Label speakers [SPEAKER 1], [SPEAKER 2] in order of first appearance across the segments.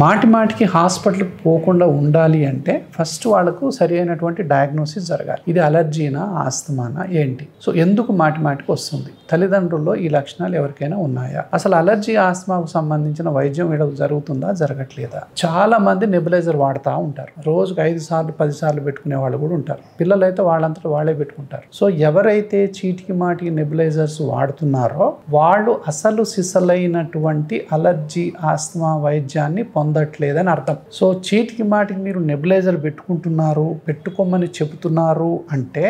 [SPEAKER 1] మాటి మాటికి హాస్పిటల్కి పోకుండా ఉండాలి అంటే ఫస్ట్ వాళ్ళకు సరి అయినటువంటి డయాగ్నోసిస్ జరగాలి. ఇది అలర్జీనా, ఆస్తమానా ఏంటి? సో ఎందుకు మాటి మాటికి వస్తుంది? తల్లిదండ్రుల్లో ఈ లక్షణాలు ఎవరికైనా ఉన్నాయా? అసలు అలర్జీ, ఆస్తమాకు సంబంధించిన వైద్యం వీళ్ళకి జరుగుతుందా, జరగట్లేదా? చాలా మంది నెబులైజర్ వాడుతూ ఉంటారు. రోజుకు 5 సార్లు 10 సార్లు పెట్టుకునే వాళ్ళు కూడా ఉంటారు. పిల్లలైతే వాళ్ళంతటా వాళ్ళే పెట్టుకుంటారు. సో ఎవరైతే చీటికి మాటికి నెబులైజర్స్ వాడుతున్నారో వాళ్ళు అసలు సిసలైనటువంటి అలర్జీ, ఆస్తమా వైద్యాన్ని పొందట్లేదని అర్థం. సో చీటికి మాటికి మీరు నెబులైజర్ పెట్టుకుంటున్నారు, పెట్టుకోమని చెబుతున్నారు అంటే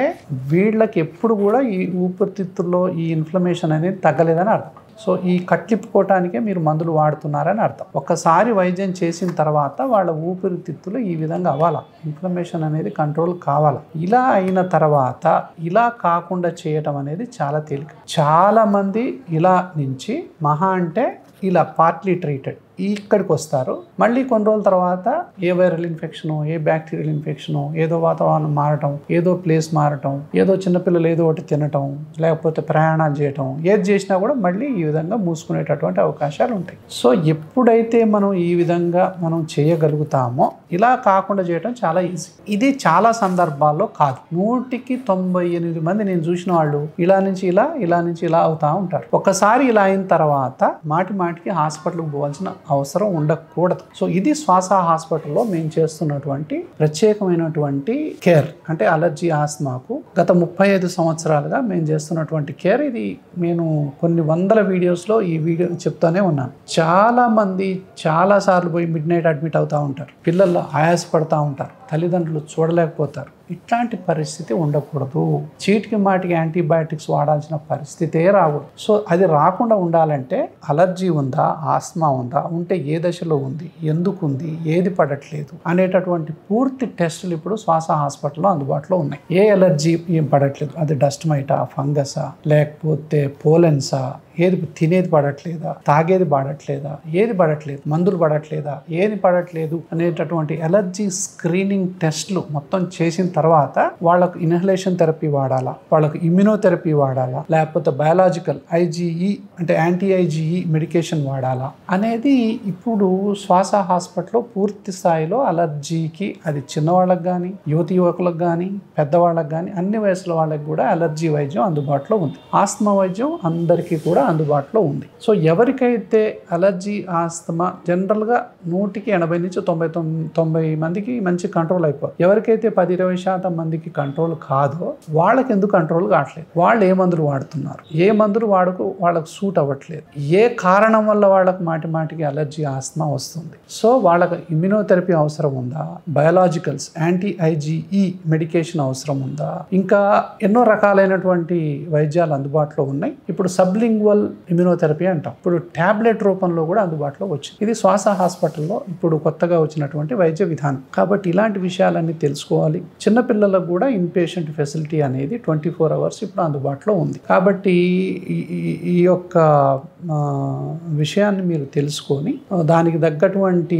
[SPEAKER 1] వీళ్ళకి ఎప్పుడు కూడా ఈ ఊపిరితిత్తుల్లో ఈ ఇన్ఫ్లమేషన్ అనేది తగ్గలేదని అర్థం. సో ఈ కట్లిప్పుకోవటానికే మీరు మందులు వాడుతున్నారని అర్థం. ఒక్కసారి వైద్యం చేసిన తర్వాత వాళ్ళ ఊపిరితిత్తులు ఈ విధంగా అవ్వాలా, ఇన్ఫ్లమేషన్ అనేది కంట్రోల్ కావాలా. ఇలా అయిన తర్వాత ఇలా కాకుండా చేయటం అనేది చాలా తేలిక. చాలామంది ఇలా నుంచి మహా అంటే ఇలా పార్ట్లీ ట్రీటెడ్ ఇక్కడికి వస్తారు. మళ్ళీ కొన్ని రోజుల తర్వాత ఏ వైరల్ ఇన్ఫెక్షను, ఏ బ్యాక్టీరియల్ ఇన్ఫెక్షను, ఏదో వాతావరణం మారటం, ఏదో ప్లేస్ మారటం, ఏదో చిన్నపిల్లలు ఏదో ఒకటి తినటం, లేకపోతే ప్రయాణాలు చేయటం, ఏది చేసినా కూడా మళ్ళీ ఈ విధంగా మూసుకునేటటువంటి అవకాశాలు ఉంటాయి. సో ఎప్పుడైతే మనం ఈ విధంగా మనం చేయగలుగుతామో ఇలా కాకుండా చేయటం చాలా ఈజీ. ఇది చాలా సందర్భాల్లో కాదు. 100కి 98 మంది నేను చూసిన వాళ్ళు ఇలా నుంచి ఇలా, ఇలా నుంచి ఇలా అవుతా ఉంటారు. ఒకసారి ఇలా అయిన తర్వాత మాటి మాటికి హాస్పిటల్కి పోవాల్సిన అవసరం ఉండకూడదు. సో ఇది శ్వాస హాస్పిటల్లో మేము చేస్తున్నటువంటి ప్రత్యేకమైనటువంటి కేర్. అంటే అలర్జీ, ఆస్తమాకు గత 35 సంవత్సరాలుగా మేము చేస్తున్నటువంటి కేర్. ఇది నేను కొన్ని వందల వీడియోస్లో ఈ వీడియో చెప్తానే ఉన్నాను. చాలా మంది చాలా సార్లు పోయి మిడ్ నైట్ అడ్మిట్ అవుతూ ఉంటారు. పిల్లలు ఆయాసపడుతూ ఉంటారు, తల్లిదండ్రులు చూడలేకపోతారు. ఇట్లాంటి పరిస్థితి ఉండకూడదు. చీటికి మాటికి యాంటీబయాటిక్స్ వాడాల్సిన పరిస్థితే రాకూడదు. సో అది రాకుండా ఉండాలంటే అలర్జీ ఉందా, ఆస్తమా ఉందా, ఉంటే ఏ దశలో ఉంది, ఎందుకు ఉంది, ఏది పడట్లేదు అనేటటువంటి పూర్తి టెస్టులు ఇప్పుడు శ్వాస హాస్పిటల్లో అందుబాటులో ఉన్నాయి. ఏ అలర్జీ ఏం పడట్లేదు, అది డస్ట్ మైటా, ఫంగసా, లేకపోతే పోలెన్సా, ఏది తినేది పడట్లేదా, తాగేది పడట్లేదా, ఏది పడట్లేదు, మందులు పడట్లేదా, ఏది పడట్లేదు అనేటటువంటి ఎలర్జీ స్క్రీనింగ్ టెస్ట్లు మొత్తం చేసిన తర్వాత వాళ్ళకు ఇన్హలేషన్ థెరపీ వాడాలా, వాళ్ళకు ఇమ్యునోథెరపీ వాడాలా, లేకపోతే బయాలజికల్ ఐజీఈ అంటే యాంటీ ఐజీఈ మెడికేషన్ వాడాలా అనేది ఇప్పుడు శ్వాస హాస్పిటల్లో పూర్తి స్థాయిలో అలర్జీకి, అది చిన్నవాళ్ళకి కానీ, యువతి యువకులకు కానీ, పెద్దవాళ్ళకి కానీ, అన్ని వయసుల వాళ్ళకి కూడా అలర్జీ వైద్యం అందుబాటులో ఉంది. ఆస్తమా వైద్యం అందరికీ కూడా అందుబాటులో ఉంది. సో ఎవరికైతే అలర్జీ, ఆస్తమా జనరల్గా 100కి 80 నుంచి 90 మందికి మంచి కంట్రోల్ అయిపోతుంది. ఎవరికైతే 10-20% మందికి కంట్రోల్ కాదో వాళ్ళకి ఎందుకు కంట్రోల్ కావట్లేదు? వాళ్ళు ఏ మందులు వాడుతున్నారు, ఏ మందులు వాళ్ళకు సూట్ అవ్వట్లేదు, ఏ కారణం వల్ల వాళ్ళకు మాటి మాటికి అలర్జీ, ఆస్తమా వస్తుంది? సో వాళ్ళకి ఇమ్యునోథెరపీ అవసరం ఉందా, బయాలజికల్స్ యాంటీ ఐజీఈ మెడికేషన్ అవసరం ఉందా, ఇంకా ఎన్నో రకాలైనటువంటి వైద్యాలు అందుబాటులో ఉన్నాయి. ఇప్పుడు సబ్లింగ్వల్ ఇమ్యునోథెరపీ అంటాం. ఇప్పుడు టాబ్లెట్ రూపంలో కూడా అందుబాటులో వచ్చింది. ఇది శ్వాస హాస్పిటల్లో ఇప్పుడు కొత్తగా వచ్చినటువంటి వైద్య విధానం. కాబట్టి ఇలాంటి విషయాలన్నీ తెలుసుకోవాలి. చిన్నపిల్లలకు కూడా ఇన్పేషెంట్ ఫెసిలిటీ అనేది 24 hours ఇప్పుడు అందుబాటులో ఉంది. కాబట్టి ఈ యొక్క విషయాన్ని మీరు తెలుసుకొని దానికి తగ్గటువంటి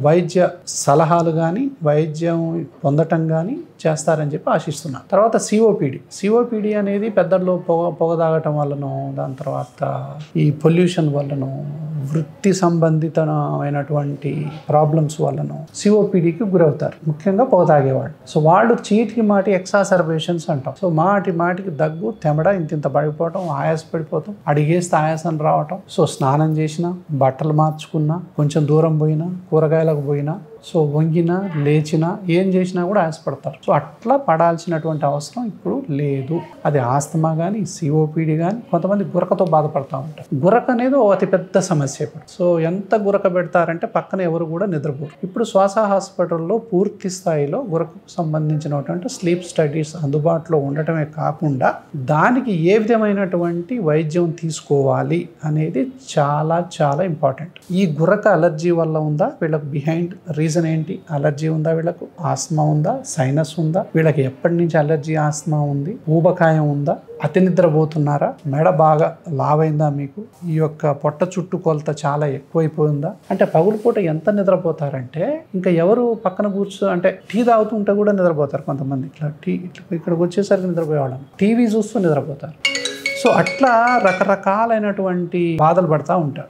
[SPEAKER 1] వైద్య సలహాలు కానీ, వైద్యం పొందటం కానీ చేస్తారని చెప్పి ఆశిస్తున్నాను. తర్వాత సిఓపిడి అనేది పెద్దల్లో పొగ తాగటం వల్లనో, దాని తర్వాత ఈ పొల్యూషన్ వల్లనో, వృత్తి సంబంధితమైనటువంటి ప్రాబ్లమ్స్ వల్లనో సిఓపిడికి గురవుతారు, ముఖ్యంగా పొగ తాగేవాళ్ళు. సో వాళ్ళు చీటికి మాటి ఎక్సాసర్బేషన్స్ అంటాం. సో మాటికి దగ్గు, తెమడ, ఇంత పడిపోవటం, ఆయాస పడిపోవటం, అడిగేస్తే ఆయాసం రావటం. సో స్నానం చేసినా, బట్టలు మార్చుకున్నా, కొంచెం దూరం పోయినా, కూరగాయలకు పోయినా, సో వంగినా, లేచినా, ఏం చేసినా కూడా ఆయాసపడతారు. సో అట్లా పడాల్సినటువంటి అవసరం ఇప్పుడు లేదు. అది ఆస్తమా కానీ, సిఓపిడి కానీ. కొంతమంది గురకతో బాధపడతా ఉంటారు. గురక అనేది అతి పెద్ద సమస్య ఇప్పుడు. సో ఎంత గురక పెడతారంటే పక్కన ఎవరు కూడా నిద్రపోరు. ఇప్పుడు శ్వాస హాస్పిటల్లో పూర్తి స్థాయిలో గురకకు సంబంధించినటువంటి స్లీప్ స్టడీస్ అందుబాటులో ఉండటమే కాకుండా దానికి ఏ విధమైనటువంటి వైద్యం తీసుకోవాలి అనేది చాలా చాలా ఇంపార్టెంట్. ఈ గురక అలర్జీ వల్ల ఉందా, వీళ్ళకి బిహైండ్ రీజన్ ఏంటి, అలర్జీ ఉందా, వీళ్ళకు ఆస్తమా ఉందా, సైనస్ ఉందా, వీళ్ళకి ఎప్పటి నుంచి అలర్జీ, ఆస్తమా ఉంది, ఊబకాయం ఉందా, అతి నిద్రపోతున్నారా, మెడ బాగా లావైందా, మీకు ఈ యొక్క పొట్ట చుట్టూ కొలత చాలా ఎక్కువైపోయిందా, అంటే పగులుపూట ఎంత నిద్రపోతారంటే ఇంకా ఎవరు పక్కన అంటే టీ తాగుతుంటే కూడా నిద్రపోతారు. కొంతమంది ఇట్లా ఇక్కడికి వచ్చేసరికి నిద్రపోయేవాళ్ళం, టీవీ చూస్తూ నిద్రపోతారు. సో అట్లా రకరకాలైనటువంటి బాధలు పడతా ఉంటారు.